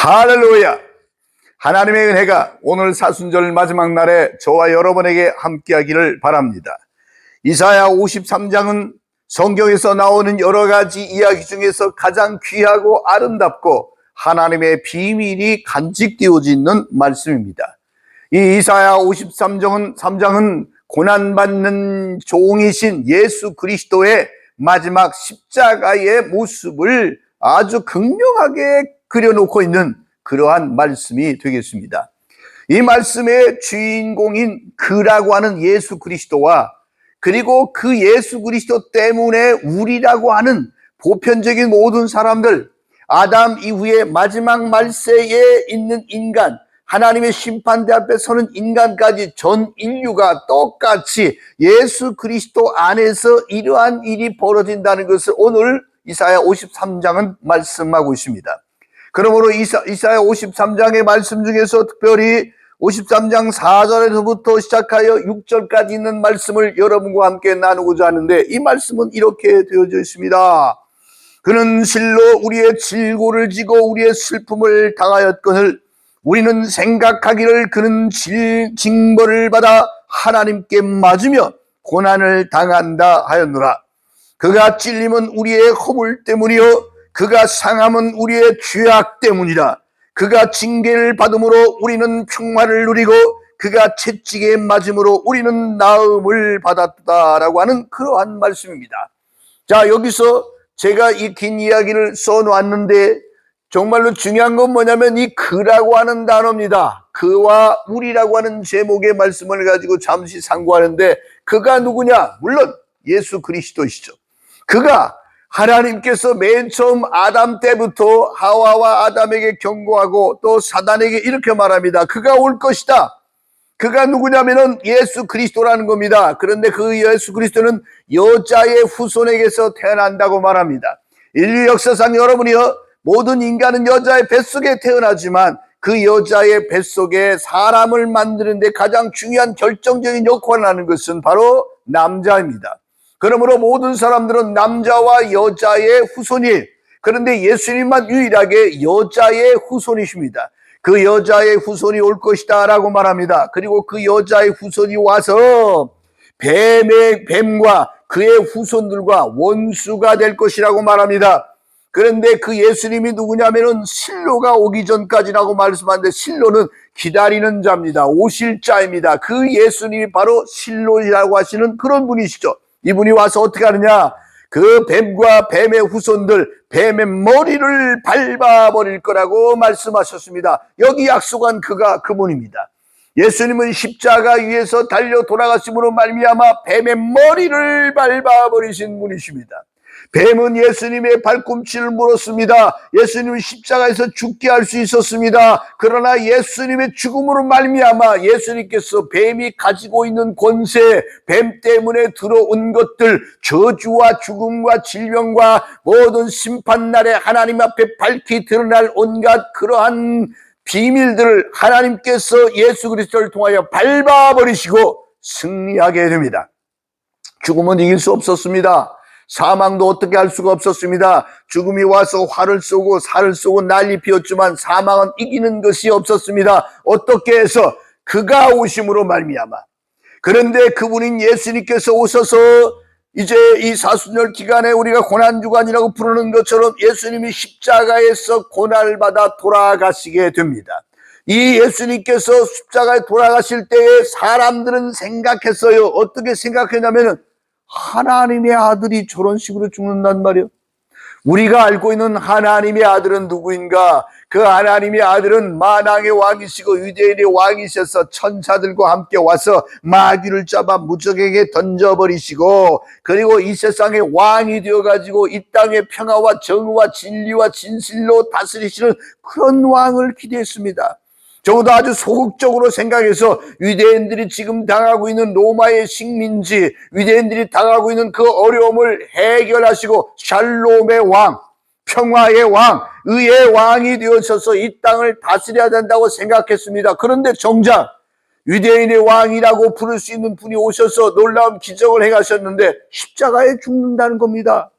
할렐루야! 하나님의 은혜가 오늘 사순절 마지막 날에 저와 여러분에게 함께하기를 바랍니다. 이사야 53장은 성경에서 나오는 여러 가지 이야기 중에서 가장 귀하고 아름답고 하나님의 비밀이 간직되어져 있는 말씀입니다. 이 이사야 53장은 고난받는 종이신 예수 그리스도의 마지막 십자가의 모습을 아주 극명하게 그려놓고 있는 그러한 말씀이 되겠습니다. 이 말씀의 주인공인 그라고 하는 예수 그리스도와 그리고 그 예수 그리스도 때문에 우리라고 하는 보편적인 모든 사람들, 아담 이후에 마지막 말세에 있는 인간, 하나님의 심판대 앞에 서는 인간까지 전 인류가 똑같이 예수 그리스도 안에서 이러한 일이 벌어진다는 것을 오늘 이사야 53장은 말씀하고 있습니다. 그러므로 이사야 53장의 말씀 중에서 특별히 53장 4절에서부터 시작하여 6절까지 있는 말씀을 여러분과 함께 나누고자 하는데, 이 말씀은 이렇게 되어져 있습니다. 그는 실로 우리의 질고를 지고 우리의 슬픔을 당하였거늘 우리는 생각하기를 그는 징벌을 받아 하나님께 맞으며 고난을 당한다 하였노라. 그가 찔림은 우리의 허물 때문이요 그가 상함은 우리의 죄악 때문이라. 그가 징계를 받음으로 우리는 평화를 누리고 그가 채찍에 맞음으로 우리는 나음을 받았다라고 하는 그러한 말씀입니다. 자, 여기서 제가 이 긴 이야기를 써놓았는데 정말로 중요한 건 뭐냐면 이 그라고 하는 단어입니다. 그와 우리라고 하는 제목의 말씀을 가지고 잠시 상고하는데, 그가 누구냐? 물론 예수 그리스도시죠. 그가 하나님께서 맨 처음 아담 때부터 하와와 아담에게 경고하고 또 사단에게 이렇게 말합니다. 그가 올 것이다. 그가 누구냐면은 예수 그리스도라는 겁니다. 그런데 그 예수 그리스도는 여자의 후손에게서 태어난다고 말합니다. 인류 역사상 여러분이요, 모든 인간은 여자의 뱃속에 태어나지만 그 여자의 뱃속에 사람을 만드는 데 가장 중요한 결정적인 역할을 하는 것은 바로 남자입니다. 그러므로 모든 사람들은 남자와 여자의 후손이에요. 그런데 예수님만 유일하게 여자의 후손이십니다. 그 여자의 후손이 올 것이다 라고 말합니다. 그리고 그 여자의 후손이 와서 뱀과 그의 후손들과 원수가 될 것이라고 말합니다. 그런데 그 예수님이 누구냐면은 실로가 오기 전까지라고 말씀하는데, 실로는 기다리는 자입니다. 오실 자입니다. 그 예수님이 바로 실로이라고 하시는 그런 분이시죠. 이분이 와서 어떻게 하느냐? 그 뱀과 뱀의 후손들, 뱀의 머리를 밟아버릴 거라고 말씀하셨습니다. 여기 약속한 그가 그분입니다. 예수님은 십자가 위에서 달려 돌아가심으로 말미암아 뱀의 머리를 밟아버리신 분이십니다. 뱀은 예수님의 발꿈치를 물었습니다. 예수님은 십자가에서 죽게 할 수 있었습니다. 그러나 예수님의 죽음으로 말미암아 예수님께서 뱀이 가지고 있는 권세, 뱀 때문에 들어온 것들, 저주와 죽음과 질병과 모든 심판날에 하나님 앞에 밝히 드러날 온갖 그러한 비밀들을 하나님께서 예수 그리스도를 통하여 밟아버리시고 승리하게 됩니다. 죽음은 이길 수 없었습니다. 사망도 어떻게 할 수가 없었습니다. 죽음이 와서 활을 쏘고 살을 쏘고 난리 피웠지만 사망은 이기는 것이 없었습니다. 어떻게 해서? 그가 오심으로 말미암아. 그런데 그분인 예수님께서 오셔서 이제 이 사순절 기간에 우리가 고난주간이라고 부르는 것처럼 예수님이 십자가에서 고난을 받아 돌아가시게 됩니다. 이 예수님께서 십자가에 돌아가실 때에 사람들은 생각했어요. 어떻게 생각했냐면은 하나님의 아들이 저런 식으로 죽는단 말이에요. 우리가 알고 있는 하나님의 아들은 누구인가? 그 하나님의 아들은 만왕의 왕이시고 유대인의 왕이셔서 천사들과 함께 와서 마귀를 잡아 무적에게 던져버리시고, 그리고 이 세상의 왕이 되어가지고 이 땅의 평화와 정의와 진리와 진실로 다스리시는 그런 왕을 기대했습니다. 적어도 아주 소극적으로 생각해서 유대인들이 지금 당하고 있는 로마의 식민지, 유대인들이 당하고 있는 그 어려움을 해결하시고 샬롬의 왕, 평화의 왕, 의의 왕이 되어셔서 이 땅을 다스려야 된다고 생각했습니다. 그런데 정작 유대인의 왕이라고 부를 수 있는 분이 오셔서 놀라운 기적을 행하셨는데 십자가에 죽는다는 겁니다.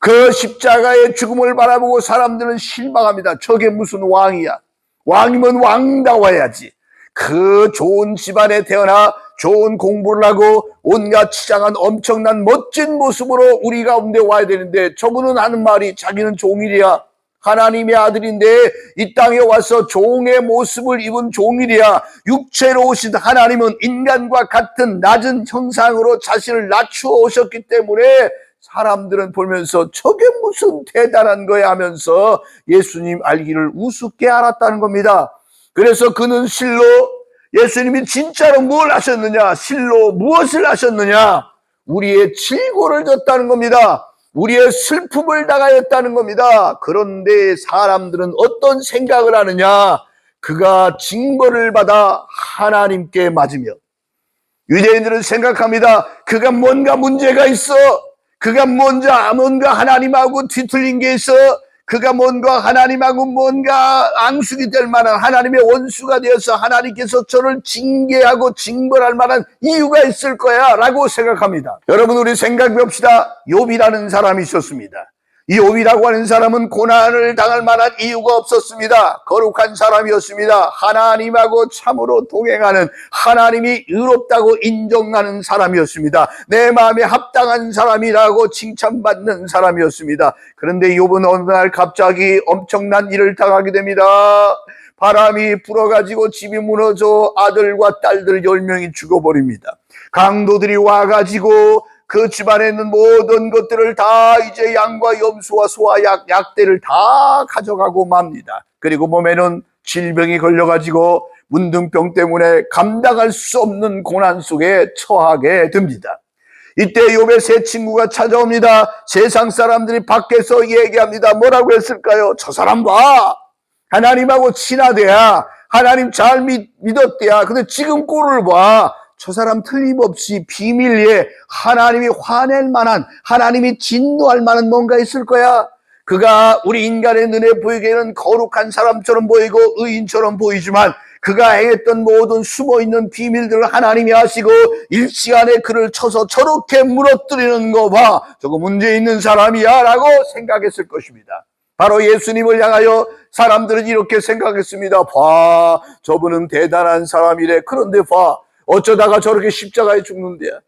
그 십자가의 죽음을 바라보고 사람들은 실망합니다. 저게 무슨 왕이야? 왕이면 왕다워야지. 그 좋은 집안에 태어나 좋은 공부를 하고 온갖 치장한 엄청난 멋진 모습으로 우리 가운데 와야 되는데, 저분은 하는 말이 자기는 종일이야. 하나님의 아들인데 이 땅에 와서 종의 모습을 입은 종일이야. 육체로 오신 하나님은 인간과 같은 낮은 형상으로 자신을 낮추어 오셨기 때문에 사람들은 보면서 저게 무슨 대단한 거야 하면서 예수님 알기를 우습게 알았다는 겁니다. 그래서 그는 실로 예수님이 진짜로 뭘 하셨느냐, 실로 무엇을 하셨느냐, 우리의 질고를 졌다는 겁니다. 우리의 슬픔을 당하였다는 겁니다. 그런데 사람들은 어떤 생각을 하느냐, 그가 징벌을 받아 하나님께 맞으며, 유대인들은 생각합니다. 그가 뭔가 문제가 있어. 그가 뭔가 하나님하고 뒤틀린 게 있어. 그가 뭔가 하나님하고 뭔가 앙숙이 될 만한, 하나님의 원수가 되어서 하나님께서 저를 징계하고 징벌할 만한 이유가 있을 거야 라고 생각합니다. 여러분, 우리 생각해 봅시다. 욥이라는 사람이 있었습니다. 이 욥이라고 하는 사람은 고난을 당할 만한 이유가 없었습니다. 거룩한 사람이었습니다. 하나님하고 참으로 동행하는, 하나님이 의롭다고 인정하는 사람이었습니다. 내 마음에 합당한 사람이라고 칭찬받는 사람이었습니다. 그런데 욥은 어느 날 갑자기 엄청난 일을 당하게 됩니다. 바람이 불어가지고 집이 무너져 아들과 딸들 10명이 죽어버립니다. 강도들이 와가지고 그 집안에 있는 모든 것들을 다 이제 양과 염소와 소와 약대를 다 가져가고 맙니다. 그리고 몸에는 질병이 걸려가지고 문둥병 때문에 감당할 수 없는 고난 속에 처하게 됩니다. 이때 욥의 세 친구가 찾아옵니다. 세상 사람들이 밖에서 얘기합니다. 뭐라고 했을까요? 저 사람 봐, 하나님하고 친하대야, 하나님 잘 믿었대야. 근데 지금 꼴을 봐, 저 사람 틀림없이 비밀리에 하나님이 화낼 만한, 하나님이 진노할 만한 뭔가 있을 거야. 그가 우리 인간의 눈에 보이기에는 거룩한 사람처럼 보이고 의인처럼 보이지만, 그가 행했던 모든 숨어있는 비밀들을 하나님이 아시고 일시간에 그를 쳐서 저렇게 무너뜨리는 거 봐, 저거 문제 있는 사람이야 라고 생각했을 것입니다. 바로 예수님을 향하여 사람들은 이렇게 생각했습니다. 봐, 저분은 대단한 사람이래. 그런데 봐, 어쩌다가 저렇게 십자가에 죽는데야.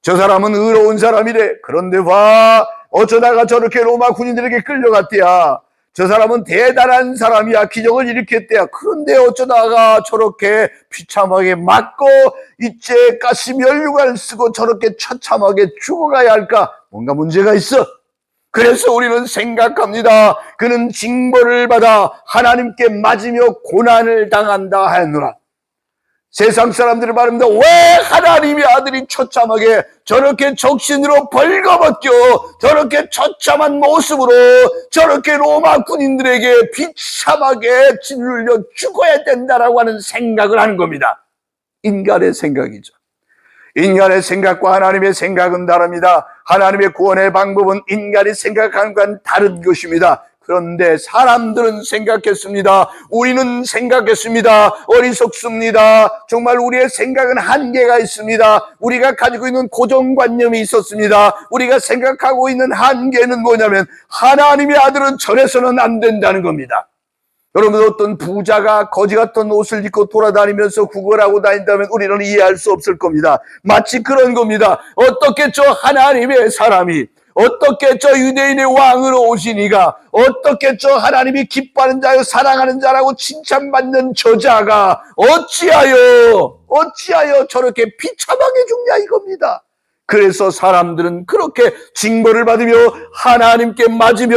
저 사람은 의로운 사람이래. 그런데 봐, 어쩌다가 저렇게 로마 군인들에게 끌려갔대야. 저 사람은 대단한 사람이야. 기적을 일으켰대야. 그런데 어쩌다가 저렇게 비참하게 맞고 이제 가시 면류관을 쓰고 저렇게 처참하게 죽어가야 할까? 뭔가 문제가 있어. 그래서 우리는 생각합니다. 그는 징벌을 받아 하나님께 맞으며 고난을 당한다 하였노라. 세상 사람들이 말합니다. 왜 하나님의 아들이 처참하게 저렇게 적신으로 벌거벗겨 저렇게 처참한 모습으로 저렇게 로마 군인들에게 비참하게 짓눌려 죽어야 된다라고 하는 생각을 하는 겁니다. 인간의 생각이죠. 인간의 생각과 하나님의 생각은 다릅니다. 하나님의 구원의 방법은 인간이 생각하는 것과는 다른 것입니다. 그런데 사람들은 생각했습니다. 우리는 생각했습니다. 어리석습니다. 정말 우리의 생각은 한계가 있습니다. 우리가 가지고 있는 고정관념이 있었습니다. 우리가 생각하고 있는 한계는 뭐냐면 하나님의 아들은 저래서는 안 된다는 겁니다. 여러분, 어떤 부자가 거지 같은 옷을 입고 돌아다니면서 구걸하고 다닌다면 우리는 이해할 수 없을 겁니다. 마치 그런 겁니다. 어떻게 저 하나님의 사람이, 어떻게 저 유대인의 왕으로 오신 이가, 어떻게 저 하나님이 기뻐하는 자요 사랑하는 자라고 칭찬받는 저자가 어찌하여 저렇게 비참하게 죽냐 이겁니다. 그래서 사람들은 그렇게 징벌을 받으며 하나님께 맞으며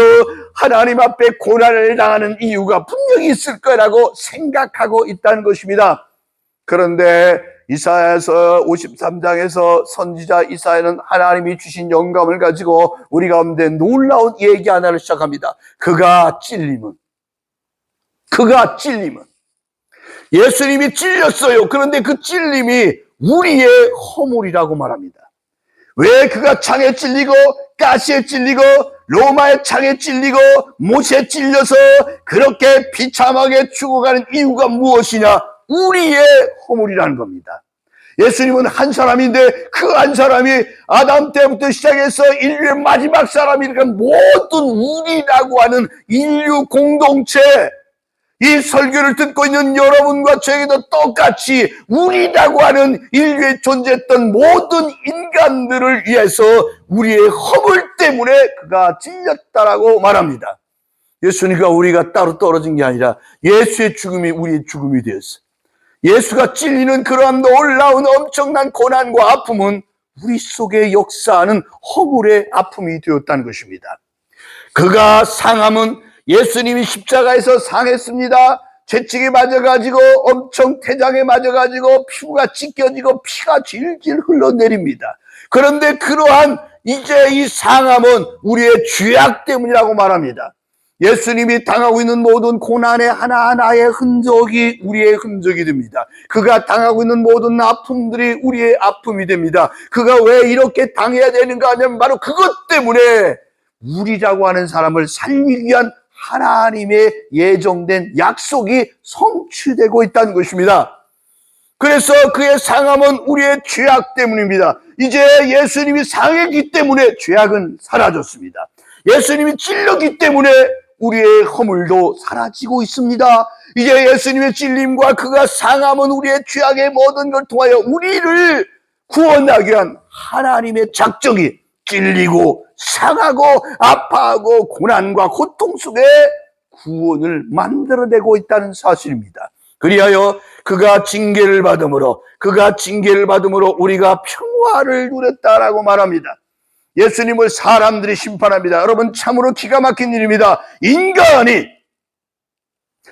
하나님 앞에 고난을 당하는 이유가 분명히 있을 거라고 생각하고 있다는 것입니다. 그런데 이사야서 53장에서 선지자 이사야는 하나님이 주신 영감을 가지고 우리 가운데 놀라운 얘기 하나를 시작합니다. 그가 찔림은 예수님이 찔렸어요. 그런데 그 찔림이 우리의 허물이라고 말합니다. 왜 그가 창에 찔리고 가시에 찔리고 로마의 창에 찔리고 못에 찔려서 그렇게 비참하게 죽어가는 이유가 무엇이냐? 우리의 허물이라는 겁니다. 예수님은 한 사람인데 그 한 사람이 아담 때부터 시작해서 인류의 마지막 사람이니까 모든 우리라고 하는 인류 공동체, 이 설교를 듣고 있는 여러분과 저에게도 똑같이 우리라고 하는 인류에 존재했던 모든 인간들을 위해서 우리의 허물 때문에 그가 찔렸다라고 말합니다. 예수님과 우리가 따로 떨어진 게 아니라 예수의 죽음이 우리의 죽음이 되었어요. 예수가 찔리는 그러한 놀라운 엄청난 고난과 아픔은 우리 속에 역사하는 허물의 아픔이 되었다는 것입니다. 그가 상함은 예수님이 십자가에서 상했습니다. 채찍에 맞아가지고 엄청 태장에 맞아가지고 피부가 찢겨지고 피가 질질 흘러내립니다. 그런데 그러한 이제 이 상함은 우리의 죄악 때문이라고 말합니다. 예수님이 당하고 있는 모든 고난의 하나하나의 흔적이 우리의 흔적이 됩니다. 그가 당하고 있는 모든 아픔들이 우리의 아픔이 됩니다. 그가 왜 이렇게 당해야 되는가 하면 바로 그것 때문에 우리라고 하는 사람을 살리기 위한 하나님의 예정된 약속이 성취되고 있다는 것입니다. 그래서 그의 상함은 우리의 죄악 때문입니다. 이제 예수님이 상했기 때문에 죄악은 사라졌습니다. 예수님이 찔렸기 때문에 우리의 허물도 사라지고 있습니다. 이제 예수님의 찔림과 그가 상함은 우리의 죄악의 모든 걸 통하여 우리를 구원하기 위한 하나님의 작정이 찔리고 상하고 아파하고 고난과 고통 속에 구원을 만들어내고 있다는 사실입니다. 그리하여 그가 징계를 받음으로 우리가 평화를 누렸다라고 말합니다. 예수님을 사람들이 심판합니다. 여러분, 참으로 기가 막힌 일입니다. 인간이,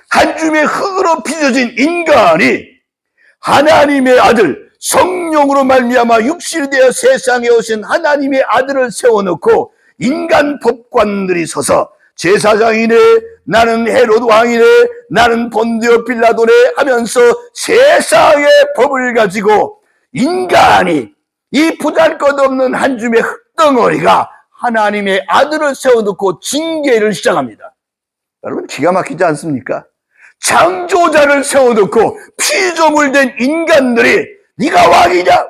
한 줌의 흙으로 빚어진 인간이 하나님의 아들 성령으로 말미암아 육신이 되어 세상에 오신 하나님의 아들을 세워놓고 인간 법관들이 서서 제사장이네, 나는 헤롯 왕이네, 나는 본디오 빌라도네 하면서 세상의 법을 가지고 인간이, 이 보잘것없는 한 줌의 흙덩어리가 하나님의 아들을 세워놓고 징계를 시작합니다. 여러분, 기가 막히지 않습니까? 창조자를 세워놓고 피조물된 인간들이 네가 왕이냐?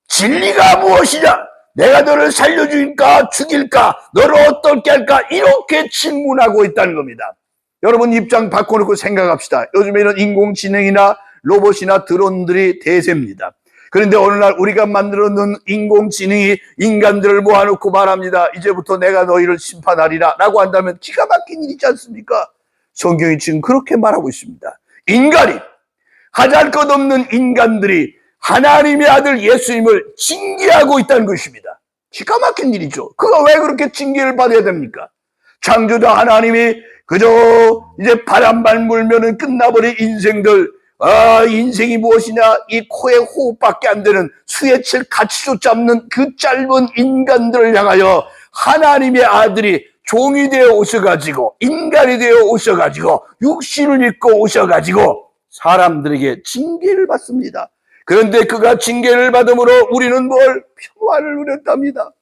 진리가 무엇이냐? 내가 너를 살려줄까? 죽일까? 너를 어떻게 할까? 이렇게 질문하고 있다는 겁니다. 여러분, 입장 바꿔놓고 생각합시다. 요즘에는 인공지능이나 로봇이나 드론들이 대세입니다. 그런데 어느 날 우리가 만들어 놓은 인공지능이 인간들을 모아놓고 말합니다. 이제부터 내가 너희를 심판하리라 라고 한다면 기가 막힌 일이지 않습니까? 성경이 지금 그렇게 말하고 있습니다. 인간이, 하잘것없는 인간들이 하나님의 아들 예수님을 징계하고 있다는 것입니다. 기가 막힌 일이죠. 그가 왜 그렇게 징계를 받아야 됩니까? 창조자 하나님이 그저 이제 바람만 불면은 끝나버린 인생들, 인생이 무엇이냐, 이 코에 호흡밖에 안 되는 수에 칠 가치조차 없는 그 짧은 인간들을 향하여 하나님의 아들이 종이 되어 오셔가지고, 인간이 되어 오셔가지고, 육신을 입고 오셔가지고 사람들에게 징계를 받습니다. 그런데 그가 징계를 받음으로 우리는 뭘? 평화를 누렸답니다.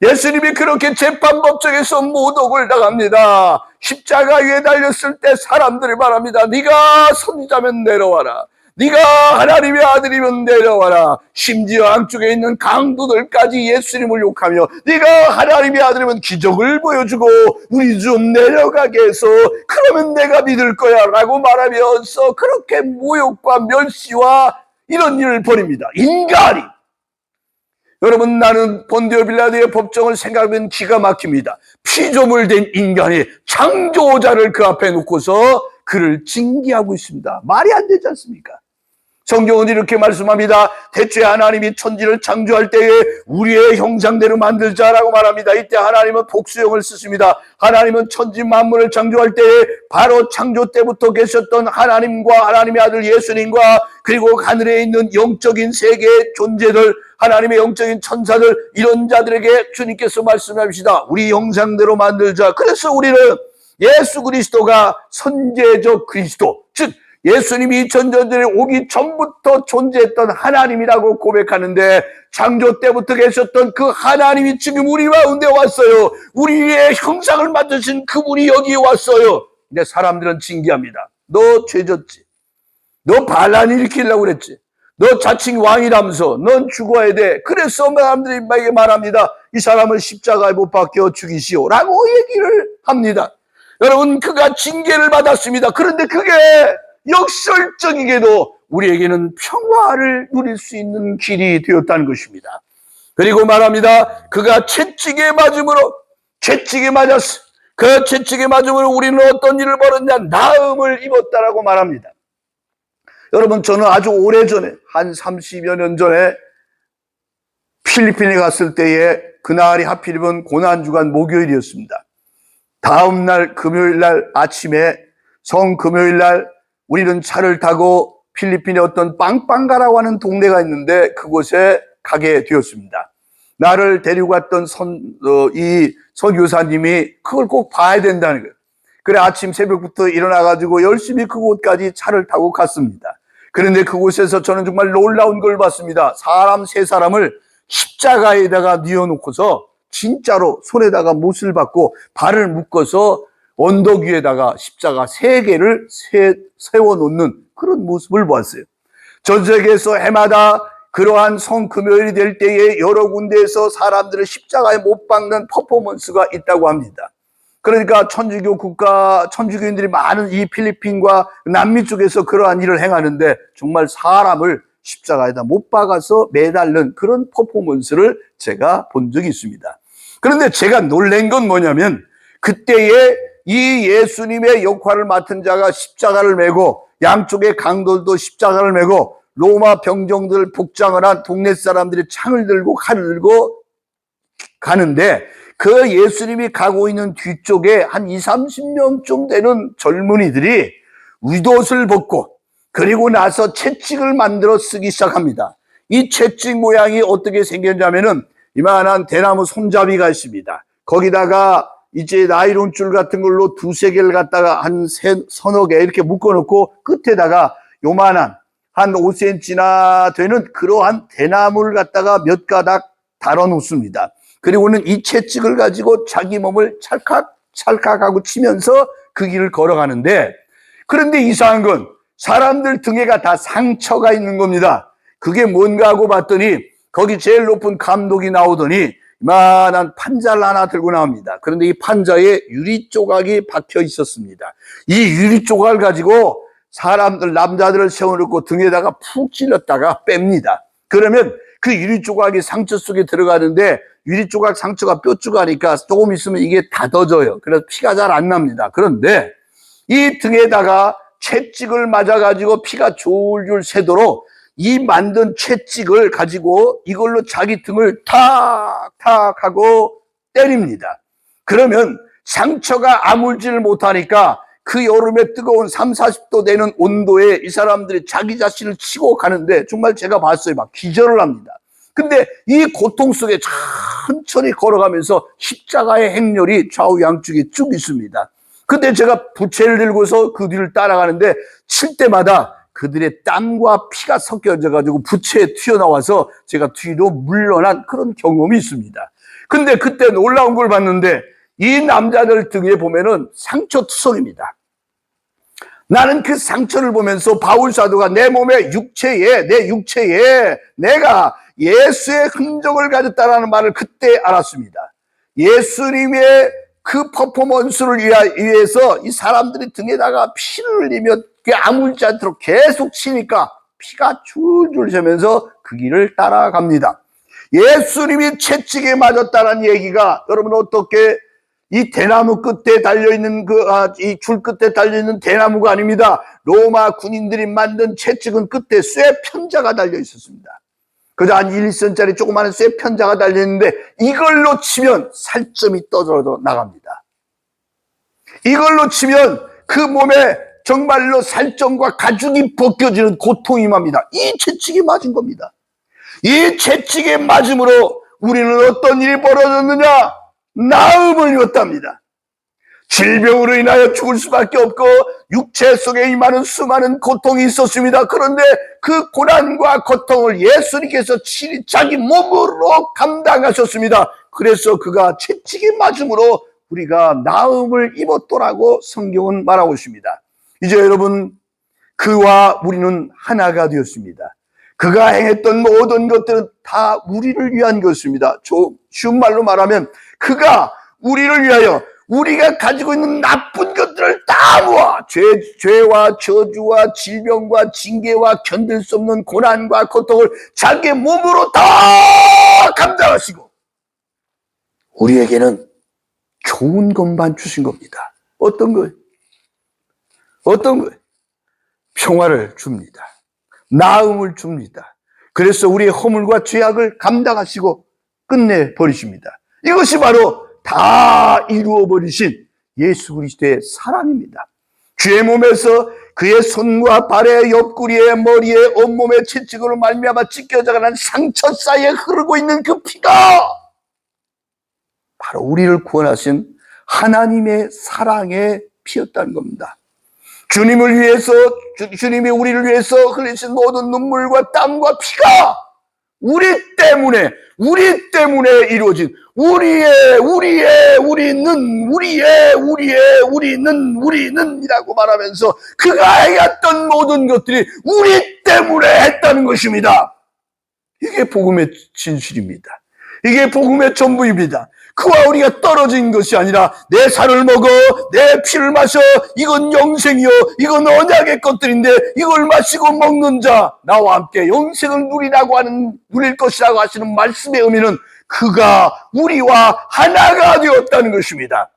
예수님이 그렇게 재판법정에서 모독을 당합니다. 십자가 위에 달렸을 때 사람들이 말합니다. 네가 선지자면 내려와라. 네가 하나님의 아들이면 내려와라. 심지어 안쪽에 있는 강도들까지 예수님을 욕하며 네가 하나님의 아들이면 기적을 보여주고 우리 좀 내려가게 해서 그러면 내가 믿을 거야 라고 말하면서 그렇게 모욕과 멸시와 이런 일을 벌입니다. 인간이. 여러분, 나는 본디오 빌라도의 법정을 생각하면 기가 막힙니다. 피조물 된 인간이 창조자를 그 앞에 놓고서 그를 징계하고 있습니다. 말이 안 되지 않습니까? 성경은 이렇게 말씀합니다. 대체 하나님이 천지를 창조할 때에 우리의 형상대로 만들자라고 말합니다. 이때 하나님은 복수형을 쓰십니다. 하나님은 천지 만물을 창조할 때에 바로 창조 때부터 계셨던 하나님과 하나님의 아들 예수님과 그리고 하늘에 있는 영적인 세계의 존재들, 하나님의 영적인 천사들, 이런 자들에게 주님께서 말씀하십니다. 우리 형상대로 만들자. 그래서 우리는 예수 그리스도가 선제적 그리스도, 즉 예수님이 전전전에 오기 전부터 존재했던 하나님이라고 고백하는데, 창조 때부터 계셨던 그 하나님이 지금 우리 가운데 왔어요. 우리의 형상을 만드신 그분이 여기 왔어요. 근데 사람들은 징계합니다. 너 죄졌지. 너 반란 일으키려고 그랬지. 너 자칭 왕이라면서 넌 죽어야 돼. 그래서 사람들이 말합니다. 이 사람을 십자가에 못 박혀 죽이시오 라고 얘기를 합니다. 여러분, 그가 징계를 받았습니다. 그런데 그게 역설적이게도 우리에게는 평화를 누릴 수 있는 길이 되었다는 것입니다. 그리고 말합니다. 그가 채찍에 맞음으로, 채찍에 맞았어. 그 채찍에 맞음으로 우리는 어떤 일을 벌였냐? 나음을 입었다라고 말합니다. 여러분, 저는 아주 오래전에, 한 30여 년 전에 필리핀에 갔을 때에 그날이 하필이면 고난주간 목요일이었습니다. 다음날 금요일날 아침에 성금요일날 우리는 차를 타고 필리핀의 어떤 빵빵가라고 하는 동네가 있는데 그곳에 가게 되었습니다. 나를 데리고 갔던 이 선교사님이 그걸 꼭 봐야 된다는 거예요. 그래 아침 새벽부터 일어나가지고 열심히 그곳까지 차를 타고 갔습니다. 그런데 그곳에서 저는 정말 놀라운 걸 봤습니다. 사람 세 사람을 십자가에다가 뉘어놓고서 진짜로 손에다가 못을 받고 발을 묶어서 언덕 위에다가 십자가 세 개를 세워놓는 그런 모습을 보았어요. 전 세계에서 해마다 그러한 성금요일이 될 때에 여러 군데에서 사람들을 십자가에 못 박는 퍼포먼스가 있다고 합니다. 그러니까 천주교 국가, 천주교인들이 많은 이 필리핀과 남미 쪽에서 그러한 일을 행하는데 정말 사람을 십자가에다 못 박아서 매달는 그런 퍼포먼스를 제가 본 적이 있습니다. 그런데 제가 놀란 건 뭐냐면 그때에 이 예수님의 역할을 맡은 자가 십자가를 메고 양쪽에 강도도 십자가를 메고 로마 병정들 복장을 한 동네 사람들이 창을 들고 칼을 들고 가는데 그 예수님이 가고 있는 뒤쪽에 한 20, 30명쯤 되는 젊은이들이 윗옷을 벗고 그리고 나서 채찍을 만들어 쓰기 시작합니다. 이 채찍 모양이 어떻게 생겼냐면은 이만한 대나무 손잡이가 있습니다. 거기다가 이제 나이론 줄 같은 걸로 두세 개를 갖다가 한 서너 개 이렇게 묶어놓고 끝에다가 요만한 한 5cm나 되는 그러한 대나무를 갖다가 몇 가닥 달아 놓습니다. 그리고는 이 채찍을 가지고 자기 몸을 찰칵찰칵하고 치면서 그 길을 걸어가는데 그런데 이상한 건 사람들 등에가 다 상처가 있는 겁니다. 그게 뭔가 하고 봤더니 거기 제일 높은 감독이 나오더니 이만한 판자를 하나 들고 나옵니다. 그런데 이 판자에 유리 조각이 박혀 있었습니다. 이 유리 조각을 가지고 사람들, 남자들을 세워놓고 등에다가 푹 찔렀다가 뺍니다. 그러면 그 유리 조각이 상처 속에 들어가는데 유리 조각 상처가 뾰족하니까 조금 있으면 이게 닫아져요. 그래서 피가 잘 안 납니다. 그런데 이 등에다가 채찍을 맞아가지고 피가 졸졸 새도록 이 만든 채찍을 가지고 이걸로 자기 등을 탁탁 하고 때립니다. 그러면 상처가 아물지를 못하니까 그 여름에 뜨거운 3, 40도 되는 온도에 이 사람들이 자기 자신을 치고 가는데 정말 제가 봤어요. 막 기절을 합니다. 근데 이 고통 속에 천천히 걸어가면서 십자가의 행렬이 좌우 양쪽에 쭉 있습니다. 근데 제가 부채를 들고서 그 뒤를 따라가는데 칠 때마다 그들의 땀과 피가 섞여져 가지고 부채에 튀어나와서 제가 뒤로 물러난 그런 경험이 있습니다. 근데 그때 놀라운 걸 봤는데 이 남자들 등에 보면은 상처투성입니다. 나는 그 상처를 보면서 바울 사도가 내 몸의 육체에, 내 육체에 내가 예수의 흔적을 가졌다라는 말을 그때 알았습니다. 예수님의 그 퍼포먼스를 위해서 이 사람들이 등에다가 피를 흘리며 아물지 않도록 계속 치니까 피가 줄줄 새면서 그 길을 따라갑니다. 예수님이 채찍에 맞았다는 얘기가 여러분 어떻게 이 대나무 끝에 달려있는 이 줄 끝에 달려있는 대나무가 아닙니다. 로마 군인들이 만든 채찍은 끝에 쇠 편자가 달려 있었습니다. 그저 한 1cm짜리 조그마한 쇠 편자가 달려있는데 이걸로 치면 살점이 떠들어져 나갑니다. 이걸로 치면 그 몸에 정말로 살점과 가죽이 벗겨지는 고통이 임합니다. 이 채찍이 맞은 겁니다. 이 채찍에 맞음으로 우리는 어떤 일이 벌어졌느냐? 나음을 입었답니다. 질병으로 인하여 죽을 수밖에 없고 육체 속에 임하는 수많은 고통이 있었습니다. 그런데 그 고난과 고통을 예수님께서 친히 자기 몸으로 감당하셨습니다. 그래서 그가 채찍에 맞음으로 우리가 나음을 입었더라고 성경은 말하고 있습니다. 이제 여러분 그와 우리는 하나가 되었습니다. 그가 행했던 모든 것들은 다 우리를 위한 것입니다. 쉬운 말로 말하면 그가 우리를 위하여 우리가 가지고 있는 나쁜 것들을 다 모아 죄와 저주와 질병과 징계와 견딜 수 없는 고난과 고통을 자기 몸으로 다 감당하시고 우리에게는 좋은 것만 주신 겁니다. 어떤 거예요? 어떤 거예요? 평화를 줍니다. 나음을 줍니다. 그래서 우리의 허물과 죄악을 감당하시고 끝내버리십니다. 이것이 바로 다 이루어버리신 예수 그리스도의 사랑입니다. 주의 몸에서 그의 손과 발의 옆구리에 머리에 온몸의 채찍으로 말미암아 찢겨져가는 상처 사이에 흐르고 있는 그 피가 바로 우리를 구원하신 하나님의 사랑의 피였다는 겁니다. 주님을 위해서, 주님이 우리를 위해서 흘리신 모든 눈물과 땀과 피가 우리는 이루어진 우리는 이라고 말하면서 그가 행했던 모든 것들이 우리 때문에 했다는 것입니다. 이게 복음의 진실입니다. 이게 복음의 전부입니다. 그와 우리가 떨어진 것이 아니라 내 살을 먹어 내 피를 마셔 이건 영생이요 이건 언약의 것들인데 이걸 마시고 먹는 자 나와 함께 영생을 누릴 것이라고 하시는 말씀의 의미는 그가 우리와 하나가 되었다는 것입니다.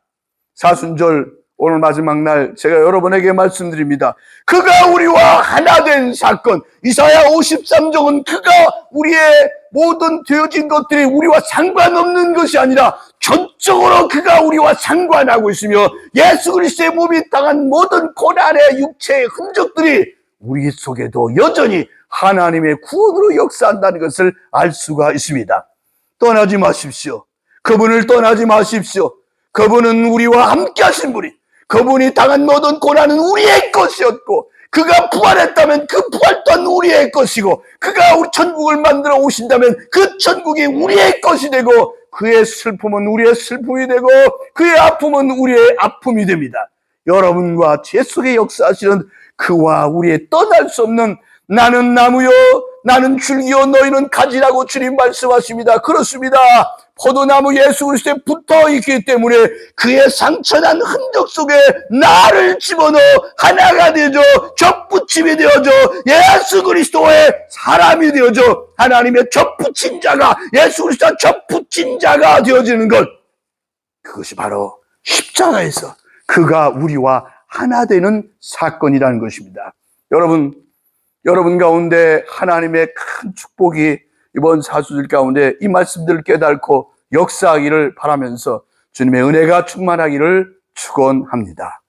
사순절 오늘 마지막 날 제가 여러분에게 말씀드립니다. 그가 우리와 하나 된 사건, 이사야 53장은 그가 우리의 모든 되어진 것들이 우리와 상관없는 것이 아니라 전적으로 그가 우리와 상관하고 있으며 예수 그리스도의 몸이 당한 모든 고난의 육체의 흔적들이 우리 속에도 여전히 하나님의 구원으로 역사한다는 것을 알 수가 있습니다. 떠나지 마십시오. 그분을 떠나지 마십시오. 그분은 우리와 함께 하신 분이, 그분이 당한 모든 고난은 우리의 것이었고 그가 부활했다면 그 부활 또한 우리의 것이고 그가 우리 천국을 만들어 오신다면 그 천국이 우리의 것이 되고 그의 슬픔은 우리의 슬픔이 되고 그의 아픔은 우리의 아픔이 됩니다. 여러분과 제 속에 역사하시는 그와 우리의 떠날 수 없는 나는 나무요 나는 줄기요 너희는 가지라고 주님 말씀하십니다. 그렇습니다. 포도나무 예수 그리스도에 붙어 있기 때문에 그의 상처난 흔적 속에 나를 집어넣어 하나가 되어져 접붙임이 되어져 예수 그리스도의 사람이 되어져 하나님의 접붙인 자가 예수 그리스도와 접붙인 자가 되어지는 것, 그것이 바로 십자가에서 그가 우리와 하나 되는 사건이라는 것입니다. 여러분 가운데 하나님의 큰 축복이 이번 사수들 가운데 이 말씀들을 깨닫고 역사하기를 바라면서 주님의 은혜가 충만하기를 축원합니다.